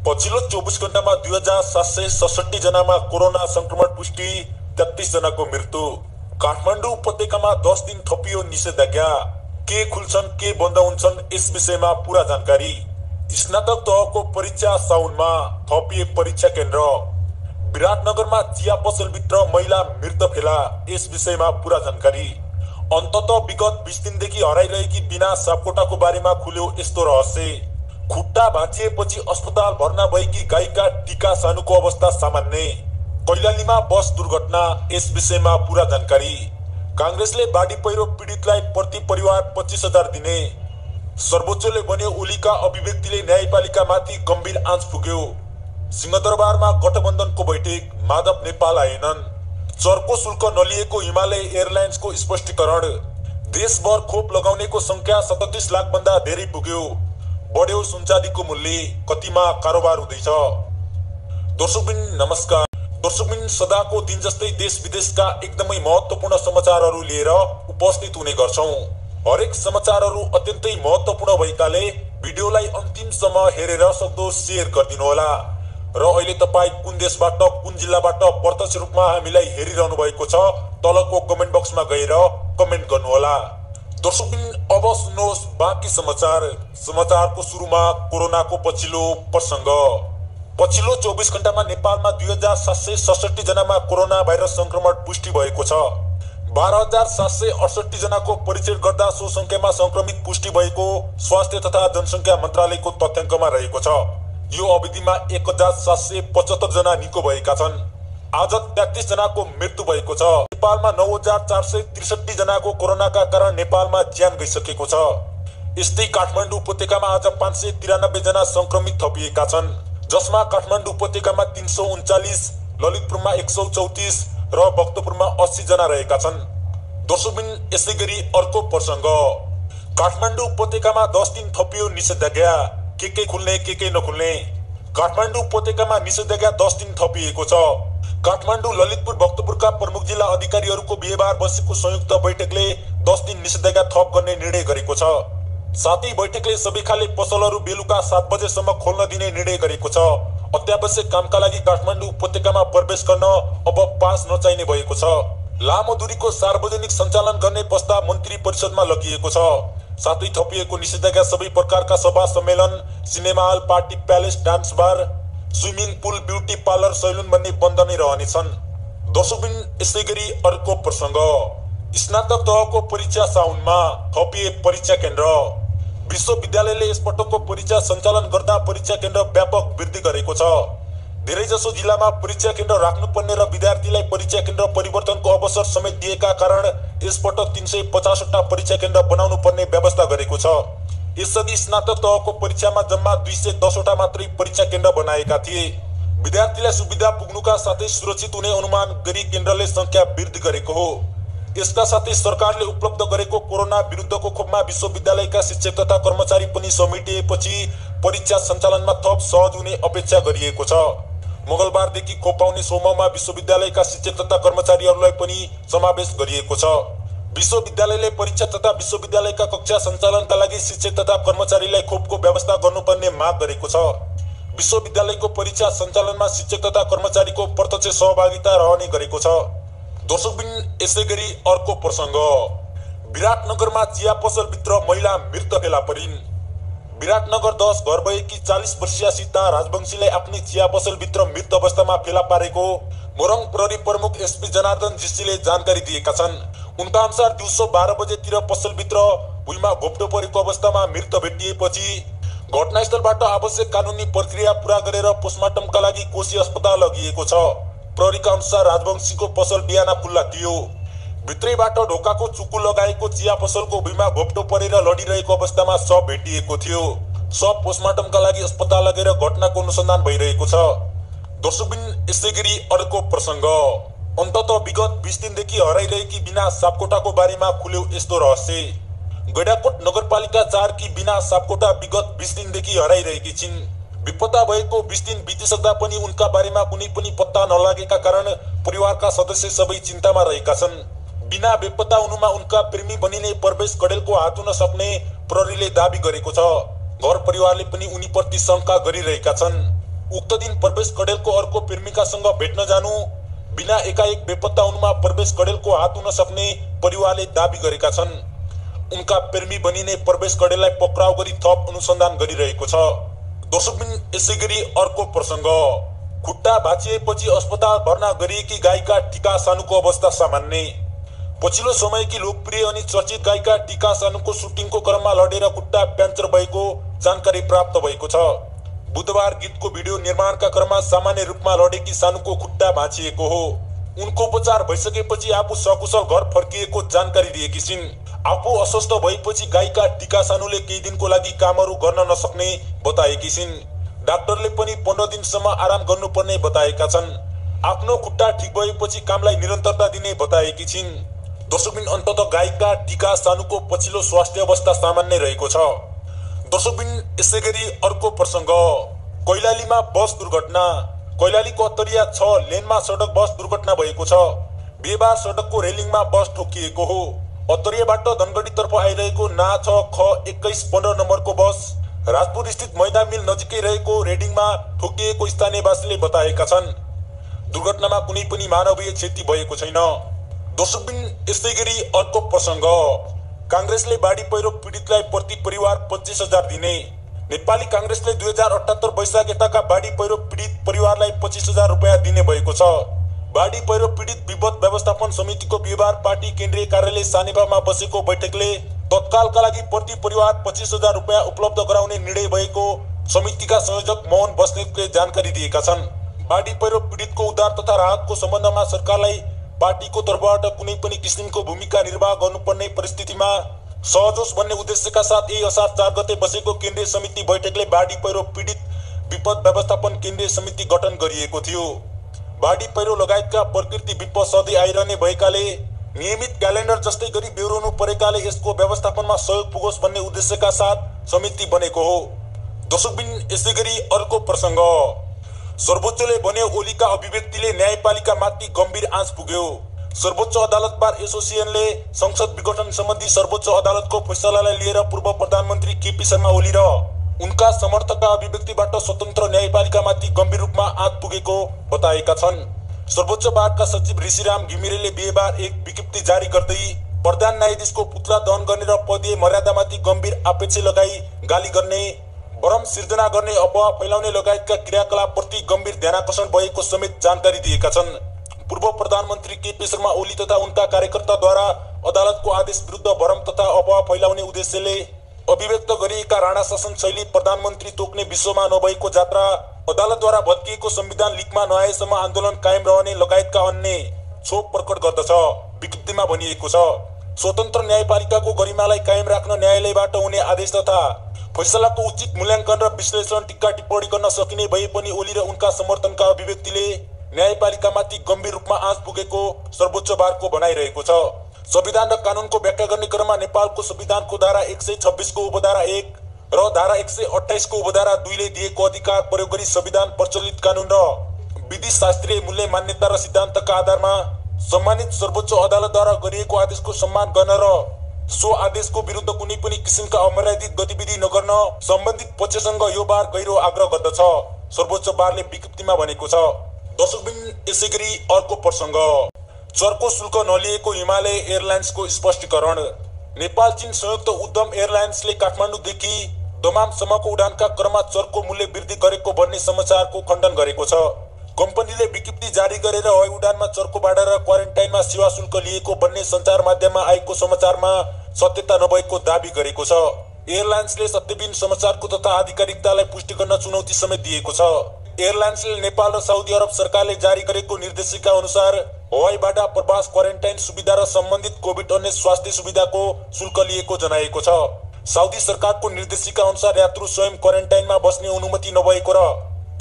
पछिल्लो 24 घण्टामा 2767 जनामा कोरोना संक्रमण पुष्टि, 33 जनाको मृत्यु। काठमाडौँ उपत्यकामा 10 दिन थपियो निषेधाज्ञा। के खुल्छन् के बन्द हुन्छन् यस विषयमा पूरा जानकारी। स्नातक तहको परीक्षा साउनमा, थपिए परीक्षा केन्द्र। विराटनगरमा चिया पसलभित्र महिला मृत फेला, यस विषयमा पूरा जानकारी। अन्ततः विगत 20 दिनदेखि हराइरहेकी बिना सापकोटाको बारेमा खुल्यो यस्तो रहस्य। खुट्टा भाँचिएपछि अस्पताल भर्ना भएकी गायिका टीका सानुको अवस्था सामान्य। कैलालीमा बस दुर्घटना, यस विषयमा पूरा जानकारी। कांग्रेसले बाढी पहिरो पीडितलाई प्रति परिवार 25,000 दिने। सर्वोच्चले भन्यो ओलीका अभिव्यक्तिले न्यायपालिकामाथि गम्भीर आँच पुग्यो। सिंहदरबारमा गठबन्धनको बैठक, माधव नेपाल आएनन्। चर्को शुल्क नलिएको हिमालय एयरलाइन्सको स्पष्टीकरण। देशभर खोप लगाउनेको संख्या 37 लाख भन्दा धेरै पुग्यो। बढ्यो सुनचाँदीको मूल्य, कतिमा कारोबार हुँदैछ। दर्शकबिन नमस्कार। दर्शकबिन सदाको दिन जस्तै देश विदेशका एकदमै महत्त्वपूर्ण समाचारहरू लिएर उपस्थित हुने गर्छौं। हरेक समाचारहरू अत्यन्तै महत्त्वपूर्ण भएकाले भिडियोलाई अन्तिमसम्म हेरेर सक्दो शेयर गरिदिनु होला। र अहिले तपाई कुन देशबाट कुन जिल्लाबाट प्रत्यक्ष रूपमा हामीलाई हेरिरहनु भएको छ तलको कमेन्ट बक्समा गएर कमेन्ट गर्नु होला। दर्शकबिन अब सुन्नुहोस् बाँकी समाचार। समाचारको सुरुमा कोरोनाको पछिल्लो प्रसंग। पछिल्लो 24 घण्टामा नेपालमा 2767 जनामा कोरोना भाइरस संक्रमण पुष्टि भएको छ। 12,768 जनाको परीक्षण गर्दा सो संख्यामा संक्रमित पुष्टि भएको स्वास्थ्य तथा जनसंख्या मन्त्रालयको तथ्याङ्कमा रहेको छ। यो अवधिमा 1,775 जना निको भएका छन्। आज 33 जनाको मृत्यु भएको छ। नेपालमा 9,463 जनाको कोरोनाका कारण नेपालमा ज्यान गइसकेको छ। यस्तै काठमाडौँ उपत्यकामा आज 593 जना संक्रमित थपिएका छन्, जसमा काठमाडौँ उपत्यकामा 339, ललितपुरमा 134 र भक्तपुरमा 80 जना रहेका छन्। दर्शकबिन यसैगरी अर्को प्रसंग। काठमाडौँ उपत्यकामा 10 दिन थपियो निषेधाज्ञा। के खुल्ने के नखुल्ने। काठमाडौँ उपत्यकामा निषेधाज्ञा 10 दिन थपिएको छ। काठमाडौँ, ललितपुर, भक्तपुरका प्रमुख जिल्ला अधिकारीहरूको बिहीबार बसेको संयुक्त बैठकले 10 दिन निषेधाज्ञा थप गर्ने निर्णय गरेको छ। साथै बैठकले सबै खाले पसलहरू बेलुका 7 बजेसम्म खोल्न दिने निर्णय गरेको छ। अत्यावश्यक कामका लागि काठमाडौँ उपत्यकामा प्रवेश गर्न अब पास नचाहिने भएको छ। लामो दूरीको सार्वजनिक सञ्चालन गर्ने प्रस्ताव मन्त्री परिषदमा लगिएको छ। साथै थपिएको निषेधाज्ञा सबै प्रकारका सभा सम्मेलन, cinema hall, party palace, dance bar, swimming pool, beauty parlour, salon भन्ने बन्द नै रहनेछन्। दर्शकबिन यसैगरी अर्को प्रसंग। स्नातक तहको परीक्षा साउनमा, थपिए परीक्षा केन्द्र। विश्वविद्यालयले यसपटकको परीक्षा सञ्चालन गर्दा परीक्षा केन्द्र व्यापक वृद्धि गरेको छ। धेरैजसो जिल्लामा परीक्षा केन्द्र राख्नुपर्ने र विद्यार्थीलाई परीक्षा केन्द्र परिवर्तनको अवसर समेत दिएका कारण यसपटक 350 वटा परीक्षा केन्द्र बनाउनु पर्ने व्यवस्था गरेको छ। यसअघि स्नातक तहको परीक्षामा जम्मा 210 वटा मात्रै परीक्षा केन्द्र बनाएका थिए। विद्यार्थीलाई सुविधा पुग्नुका साथै सुरक्षित हुने अनुमान गरी केन्द्रले संख्या वृद्धि गरेको हो। यसका साथै सरकारले उपलब्ध गरेको कोरोना विरुद्धको खोपमा विश्वविद्यालयका शिक्षक तथा कर्मचारी पनि समेटिएपछि परीक्षा सञ्चालनमा थप सहज हुने अपेक्षा गरिएको छ। मंगलबारदेखि खोप पाउने सोमबारमा विश्वविद्यालयका शिक्षक तथा कर्मचारीहरूलाई पनि समावेश गरिएको छ। विश्वविद्यालयले परीक्षा तथा विश्वविद्यालयका कक्षा सञ्चालनका लागि शिक्षक तथा कर्मचारीलाई खोपको व्यवस्था गर्नुपर्ने माग गरेको छ। विश्वविद्यालयको परीक्षा सञ्चालनमा शिक्षक तथा कर्मचारीको प्रत्यक्ष सहभागिता रहने गरेको छ। दर्शकबिन यसैगरी अर्को प्रसंग। विराटनगरमा चिया पसलभित्र महिला मृत फेला परिन्। विराटनगर 10 घर भएकी 40 वर्षीय सीता राजवंशीलाई आफ्नै चिया पसलभित्र मृत अवस्थामा फेला पारेको मोरङ प्रहरी प्रमुख एसपी जनार्दन जीसीले जानकारी दिएका छन्। उनका अनुसार दिउँसो 12 बजेतिर पसलभित्र भुइँमा घोप्टो परेको अवस्थामा मृत भेटिएपछि घटनास्थलबाट आवश्यक कानुनी प्रक्रिया पूरा गरेर पोस्टमार्टमका लागि कोशी अस्पताल लगिएको छ। प्रहरीका अनुसार राजवंशीको पसल बिहान खुल्ला थियो। भित्रैबाट ढोकाको चुक्कु लगाएको चिया पसलको भुइँमा घोप्टो परेर लडिरहेको अवस्थामा शव भेटिएको थियो। शव पोस्टमार्टमका लागि अस्पताल लगेर घटनाको अनुसन्धान भइरहेको छ। दर्शकबिन यसैगरी अर्को प्रसंग। अन्ततः विगत 20 दिनदेखि हराइरहेकी बिना सापकोटाको बारेमा खुल्यो यस्तो रहस्य। गैंडाकोट नगरपालिका 4 की बिना सापकोटा विगत 20 दिनदेखि हराइरहेकी छिन्। विपत्ता भएको 20 दिन बितिसक्दा पनि उनका बारेमा कुनै पनि पत्ता नलागेका कारण परिवारका सदस्य सबै चिन्तामा रहेका छन्। बिना बेपत्ता हुनुमा उनका प्रेमी बनिने प्रवेश कडेलको हात हुन सक्ने प्रहरीले दाबी गरेको छ। घर परिवारले पनि उनीप्रति शंका गरिरहेका छन्। उक्त दिन प्रवेश कडेलको अर्को प्रेमिकासँग भेट्न जानु, बिना एकाएक बेपत्ता हुनुमा प्रवेश कडेलको हात हुन सक्ने परिवारले दाबी गरेका छन्। उनका प्रेमी बनिने प्रवेश कडेललाई पक्राउ गरी थप अनुसन्धान गरिरहेको छ। दर्शकबिन, यसैगरी अर्को प्रसंग, खुट्टा भाँचिएपछि अस्पताल भर्ना गरिएकी गायिका टिका सानुको अवस्था सामान्य। पछिल्लो समयकी लोकप्रिय अनि चर्चित गायिका टिका सानुको सुटिङको क्रममा लडेर खुट्टा प्यान्चर भएको जानकारी प्राप्त भएको छ। बुधबार गीतको भिडियो निर्माणका क्रममा सामान्य रूपमा लडेकी सानुको खुट्टा भाँचिएको हो। उनको उपचार भइसकेपछि आफू सकुशल घर फर्किएको जानकारी दिएकी छिन्। आफू अस्वस्थ भएपछि गायिका टिका सानुले केही दिनको लागि कामहरू गर्न नसक्ने बताएकी छिन्। डाक्टरले पनि 15 दिनसम्म आराम गर्नुपर्ने बताएका छन्। आफ्नो खुट्टा ठिक भएपछि कामलाई निरन्तरता दिने बताएकी छिन्। दर्शकबिन, अन्ततः गायिका टिका सानुको पछिल्लो स्वास्थ्य अवस्था सामान्य रहेको छ। दर्शकबिन, यसैगरी अर्को प्रसंग, कैलालीमा बस दुर्घटना। कैलालीको अत्तरिया 6 लेनमा सडक बस दुर्घटना भएको छ। बिहीबार सडकको रेलिङमा बस ठोकिएको हो। अत्तरियाबाट धनगढीतर्फ आइरहेको ना 6 ख 2115 नम्बरको बस राजपुर स्थित मैदा मिल नजिकै रहेको रेडिङमा ठोकिएको स्थानीयवासीले बताएका छन्। दुर्घटनामा कुनै पनि मानवीय क्षति भएको छैन। दर्शकबिन, यसैगरी अर्को प्रसंग, कांग्रेसले बाढी पहिरो पीडितलाई प्रति परिवार 25,000 दिने। नेपाली कांग्रेसले 2078 वैशाख यताका बाढी पहिरो पीडित परिवारलाई 25,000 रुपैयाँ दिने भएको छ। बाढी पहिरो पीडित विपद व्यवस्थापन समितिको बिहीबार पार्टी केन्द्रीय कार्यालय सानेपामा बसेको बैठकले तत्कालका लागि प्रति परिवार 25,000 रुपैयाँ उपलब्ध गराउने निर्णय भएको समितिका संयोजक मोहन बस्नेतले जानकारी दिएका छन्। बाढी पहिरो पीडितको उद्धार तथा राहतको सम्बन्धमा सरकारलाई पार्टीको तर्फबाट कुनै पनि किसिमको भूमिका निर्वाह गर्नुपर्ने परिस्थितिमा सहज होस् भन्ने उद्देश्यका साथ यही असार 4 गते बसेको केन्द्रीय समिति बैठकले बाढी पहिरो पीडित विपद व्यवस्थापन केन्द्रीय समिति गठन गरिएको थियो। बाढी पहिरो लगायतका प्रकृति विपद सधैँ आइरहने भएकाले नियमित क्यालेन्डर जस्तै गरी बेहोर्नु परेकाले यसको व्यवस्थापनमा सहयोग पुगोस् भन्ने उद्देश्यका साथ समिति बनेको हो। दर्शकबिन, यसैगरी अर्को प्रसंग, सर्वोच्चले भन्यो ओलीका अभिव्यक्तिले न्यायपालिकामाथि गम्भीर आँच पुग्यो। सर्वोच्च अदालत बार एसोसिएसनले संसद विघटन सम्बन्धी सर्वोच्च अदालतको फैसलालाई लिएर पूर्व प्रधानमन्त्री केपी शर्मा ओली र उनका समर्थकका अभिव्यक्तिबाट स्वतन्त्र न्यायपालिकामाथि गम्भीर रूपमा आँच पुगेको बताएका छन्। सर्वोच्च बारका सचिव ऋषिराम घिमिरेले बिहीबार एक विज्ञप्ति जारी गर्दै प्रधान न्यायाधीशको पुतला दहन गर्ने र पदीय मर्यादामाथि गम्भीर आपेक्षा लगाई गाली गर्ने, भ्रम सिर्जना गर्ने, अफवाह फैलाउने लगायतका क्रियाकलापप्रति गम्भीर ध्यानाकर्षण भएको समेत जानकारी दिएका छन्। पूर्व प्रधानमन्त्री केपी शर्मा ओली तथा उनका कार्यकर्ताद्वारा अदालतको आदेश विरुद्ध भ्रम तथा अफवाह फैलाउने उद्देश्यले अभिव्यक्त गरिएका राणा शासन शैली प्रधानमन्त्री तोक्ने विश्वमा नभएको जात्रा, अदालतद्वारा भत्किएको संविधान लिकमा नआएसम्म आन्दोलन कायम रहने लगायतका अन्य क्षोभ प्रकट गर्दछ। विज्ञप्तिमा भनिएको छ, स्वतन्त्र न्यायपालिकाको गरिमालाई कायम राख्न न्यायालयबाट हुने आदेश तथा फैसलाको उचित मूल्याङ्कन र विश्लेषण टिक्का टिप्पणी गर्न सकिने भए पनि ओली र उनका समर्थनका अभिव्यक्तिले न्यायपालिकामाथि गम्भीर रूपमा आँच पुगेको सर्वोच्च बारको भनाइरहेको छ। संविधान र कानूनको व्याख्या गर्ने क्रममा नेपालको संविधानको धारा 126 को उपधारा 1 र धारा 128 को उपधारा 2 ले दिएको अधिकार प्रयोग गरी संविधान, प्रचलित कानून र विधि शास्त्रीय मूल्य मान्यता र सिद्धान्तका आधारमा सम्मानित सर्वोच्च अदालतद्वारा गरिएको आदेशको सम्मान गर्न र सो आदेशको विरुद्ध कुनै पनि किसिमका अमर्यादित गतिविधि नगर्न सम्बन्धित पक्षसँग यो बार गहिरो आग्रह गर्दछ, सर्वोच्च बारले विज्ञप्तिमा भनेको छ। दर्शकबिन, यसैगरी अर्को प्रसंग, चर्को शुल्क नलिएको हिमालय एयरलाइन्सको स्पष्टीकरण। नेपाल चीन संयुक्त उद्यम एयरलाइन्सले काठमाडौँदेखि दमामसम्मको उडानका क्रममा चर्को मूल्य वृद्धि गरेको भन्ने समाचारको खण्डन गरेको छ। कम्पनीले विज्ञप्ति जारी गरेर हवाई उडानमा चर्को बाँडेर क्वारेन्टाइनमा सेवा शुल्क लिएको भन्ने सञ्चार माध्यममा आएको समाचारमा सत्यता नभएको दावी गरेको छ। एयरलाइन्सले सत्यबिन समाचारको तथा आधिकारिकतालाई पुष्टि गर्न चुनौती समेत दिएको छ। एयरलाइन्सले नेपाल र साउदी अरब सरकारले जारी गरेको निर्देशिका अनुसार हवाईबाट प्रवास, क्वारेन्टाइन सुविधा र सम्बन्धित कोभिड अन्य स्वास्थ्य सुविधाको शुल्क लिएको जनाएको छ। साउदी सरकारको निर्देशिका अनुसार यात्रु स्वयं क्वारेन्टाइनमा बस्ने अनुमति नभएको र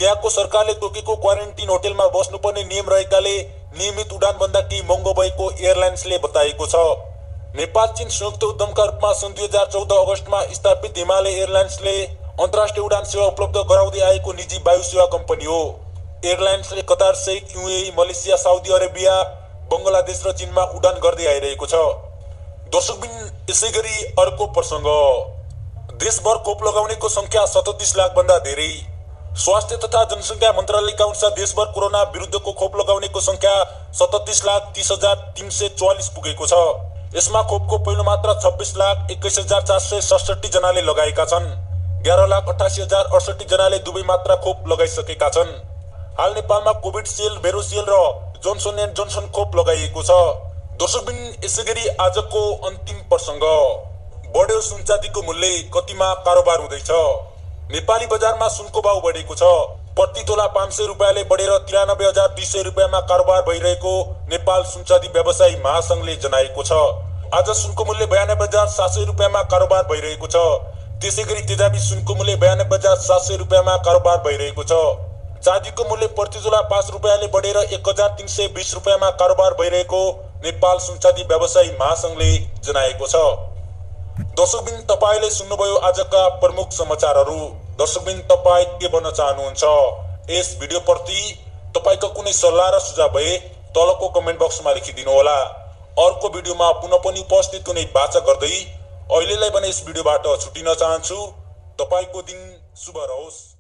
त्यहाँको सरकारले तोकेको क्वारेन्टिन होटेलमा बस्नुपर्ने नियम रहेकाले नियमित उडान भन्दा केही महँगो भएको एयरलाइन्सले बताएको छ। नेपाल चीन संयुक्त उद्यमका रूपमा सन् 2014 अगस्तमा स्थापित हिमालय एयरलाइन्सले अन्तर्राष्ट्रिय उडान सेवा उपलब्ध गराउँदै आएको निजी वायु सेवा कम्पनी हो। एयरलाइन्सले कतार सहित UAE, Malaysia, Saudi Arabia, Bangladesh र चीनमा उडान गर्दै आइरहेको छ। दर्शकबिन, यसैगरी अर्को प्रसंग, देशभर खोप लगाउनेको संख्या 37 लाख भन्दा धेरै। स्वास्थ्य तथा जनसंख्या मन्त्रालयका अनुसार देशभर कोरोना विरुद्धको खोप लगाउनेको संख्या 37,30,344 पुगेको छ। यसमा खोपको पहिलो मात्रा 26,21,467 जनाले लगाएका छन्। 11,88,068 जनाले दुवै मात्रा खोप लगाइसकेका छन्। हाल नेपालमा कोभिडशील्ड, भेरोसिल्ड र जोन्सन एन्ड जोन्सन खोप लगाइएको छ। दर्शकबिन, यसैगरी आजको अन्तिम प्रसङ्ग, बढ्यो सुनचाँदीको मूल्य, कतिमा कारोबार हुँदैछ? नेपाली बजारमा सुनको भाव बढेको छ। प्रति तोला 500 रुपियाँले बढेर 93,200 रुपियाँमा कारोबार भइरहेको नेपाल सुनचाँदी व्यवसायी महासंघले जनाएको छ। आज सुनको मूल्य 92,700 रुपियाँमा कारोबार भइरहेको छ। त्यसैगरी तेजाबी सुनको मूल्य 92,700 रुपियाँमा कारोबार भइरहेको छ। चाँदीको मूल्य प्रति तोला 5 रुपियाँले बढेर 1,320 रुपियाँमा कारोबार भइरहेको नेपाल सुनचाँदी व्यवसायी महासंघले जनाएको छ। दर्शकबिन, तपाईले सुन्नुभयो आजका प्रमुख समाचारहरू। दर्शकबिन, तपाई के भन्न चाहनुहुन्छ? यस भिडियो प्रति तपाईको कुनै सल्लाह र सुझाव भए तलको कमेन्ट बक्समा लेखिदिनु होला। अर्को भिडियोमा पुनः पनि उपस्थित हुने बाचा गर्दै अहिलेलाई भने यस भिडियोबाट छुटिन चाहन्छु। तपाईको दिन शुभ रहोस्।